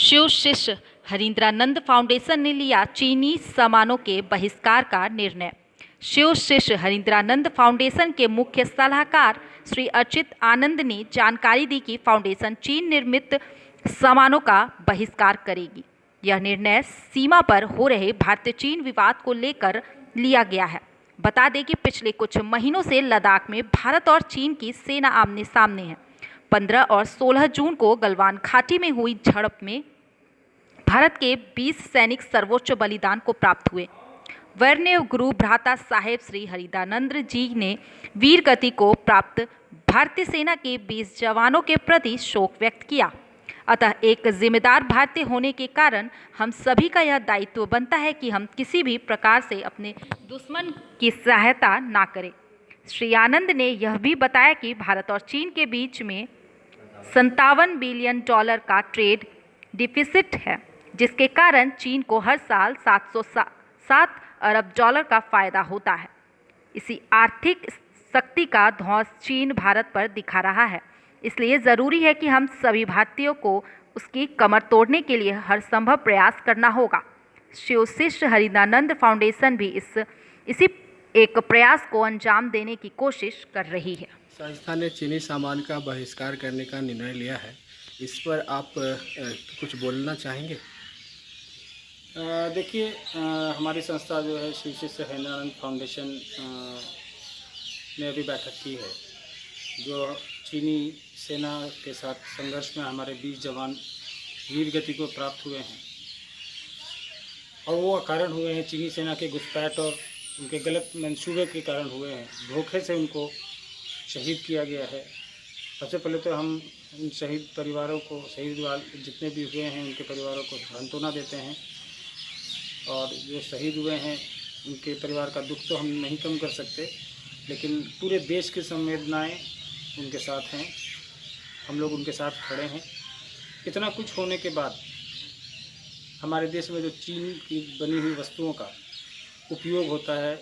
शिव शिष्य हरिंद्रानंद फाउंडेशन ने लिया चीनी सामानों के बहिष्कार का निर्णय। शिव शिष्य हरिंद्रानंद फाउंडेशन के मुख्य सलाहकार श्री अर्चित आनंद ने जानकारी दी कि फाउंडेशन चीन निर्मित सामानों का बहिष्कार करेगी। यह निर्णय सीमा पर हो रहे भारत चीन विवाद को लेकर लिया गया है। बता दें कि पिछले कुछ महीनों से लद्दाख में भारत और चीन की सेना आमने सामने है। 15 और 16 जून को गलवान घाटी में हुई झड़प में भारत के 20 सैनिक सर्वोच्च बलिदान को प्राप्त हुए। वैष्णव गुरु भ्राता साहेब श्री हरिदानंद जी ने वीर गति को प्राप्त भारतीय सेना के 20 जवानों के प्रति शोक व्यक्त किया। अतः एक जिम्मेदार भारतीय होने के कारण हम सभी का यह दायित्व बनता है कि हम किसी भी प्रकार से अपने दुश्मन की सहायता ना करें। श्री आनंद ने यह भी बताया कि भारत और चीन के बीच में $57 बिलियन का ट्रेड डिफिसिट है, जिसके कारण चीन को हर साल $707 अरब का फायदा होता है। इसी आर्थिक शक्ति का धौंस चीन भारत पर दिखा रहा है। इसलिए ज़रूरी है कि हम सभी भारतीयों को उसकी कमर तोड़ने के लिए हर संभव प्रयास करना होगा। शिव शिष्य हरिदानंद फाउंडेशन भी इसी एक प्रयास को अंजाम देने की कोशिश कर रही है। संस्था ने चीनी सामान का बहिष्कार करने का निर्णय लिया है, इस पर आप कुछ बोलना चाहेंगे? देखिए, हमारी संस्था जो है शिव शिष्य हरिदानंद फाउंडेशन ने अभी बैठक की है। जो चीनी सेना के साथ संघर्ष में हमारे 20 जवान वीर गति को प्राप्त हुए हैं, और वो कारण हुए हैं चीनी सेना के घुसपैठ और उनके गलत मंसूबे के कारण हुए हैं। धोखे से उनको शहीद किया गया है। सबसे पहले तो हम उन शहीद परिवारों को, शहीद जितने भी हुए हैं उनके परिवारों को सांत्वना देते हैं, और जो शहीद हुए हैं उनके परिवार का दुख तो हम नहीं कम कर सकते, लेकिन पूरे देश की संवेदनाएं उनके साथ हैं। हम लोग उनके साथ खड़े हैं। इतना कुछ होने के बाद हमारे देश में जो चीन की बनी हुई वस्तुओं का उपयोग होता है,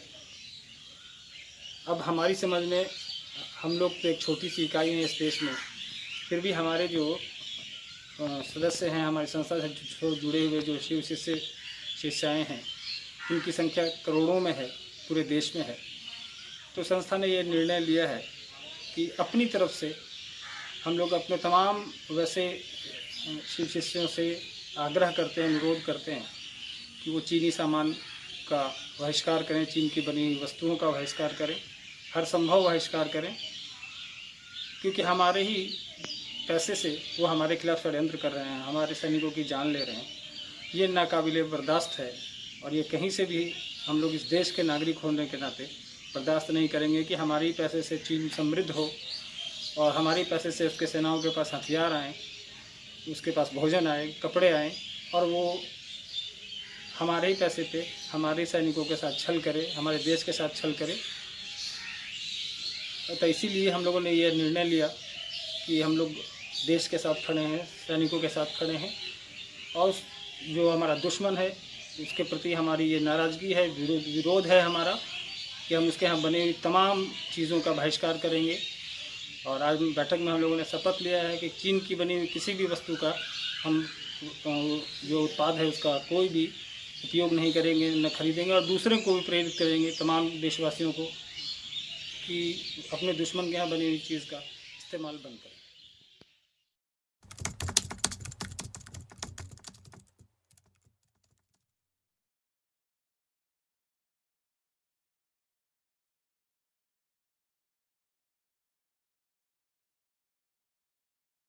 अब हमारी समझ में, हम लोग तो एक छोटी सी इकाई हैं इस देश में, फिर भी हमारे जो सदस्य हैं, हमारी संस्था से जुड़े हुए जो शिव शिष्य शिष्याएँ हैं, उनकी संख्या करोड़ों में है, पूरे देश में है। तो संस्था ने ये निर्णय लिया है कि अपनी तरफ से हम लोग अपने तमाम वैसे शिव शिष्यों से आग्रह करते हैं, अनुरोध करते हैं कि वो चीनी सामान का बहिष्कार करें, चीन की बनी हुई वस्तुओं का बहिष्कार करें, हर संभव बहिष्कार करें, क्योंकि हमारे ही पैसे से वो हमारे खिलाफ षड्यंत्र कर रहे हैं, हमारे सैनिकों की जान ले रहे हैं। ये नाकाबिले बर्दाश्त है, और ये कहीं से भी हम लोग इस देश के नागरिक होने के नाते बर्दाश्त नहीं करेंगे कि हमारे ही पैसे से चीन समृद्ध हो और हमारे ही पैसे से उसके सेनाओं के पास हथियार आएँ, उसके पास भोजन आए, कपड़े आएँ, और वो हमारे ही पैसे पे हमारे सैनिकों के साथ छल करे, हमारे देश के साथ छल करे। तो इसीलिए हम लोगों ने ये निर्णय लिया कि हम लोग देश के साथ खड़े हैं, सैनिकों के साथ खड़े हैं, और जो हमारा दुश्मन है उसके प्रति हमारी ये नाराज़गी है, विरोध है हमारा, कि हम उसके यहाँ बनी हुई तमाम चीज़ों का बहिष्कार करेंगे। और आज बैठक में हम लोगों ने शपथ लिया है कि चीन की बनी हुई किसी भी वस्तु का हम जो उत्पाद है उसका कोई भी उपयोग नहीं करेंगे, न खरीदेंगे, और दूसरे को भी प्रेरित करेंगे, तमाम देशवासियों को, कि अपने दुश्मन के यहाँ बनी हुई चीज़ का इस्तेमाल बंद करें।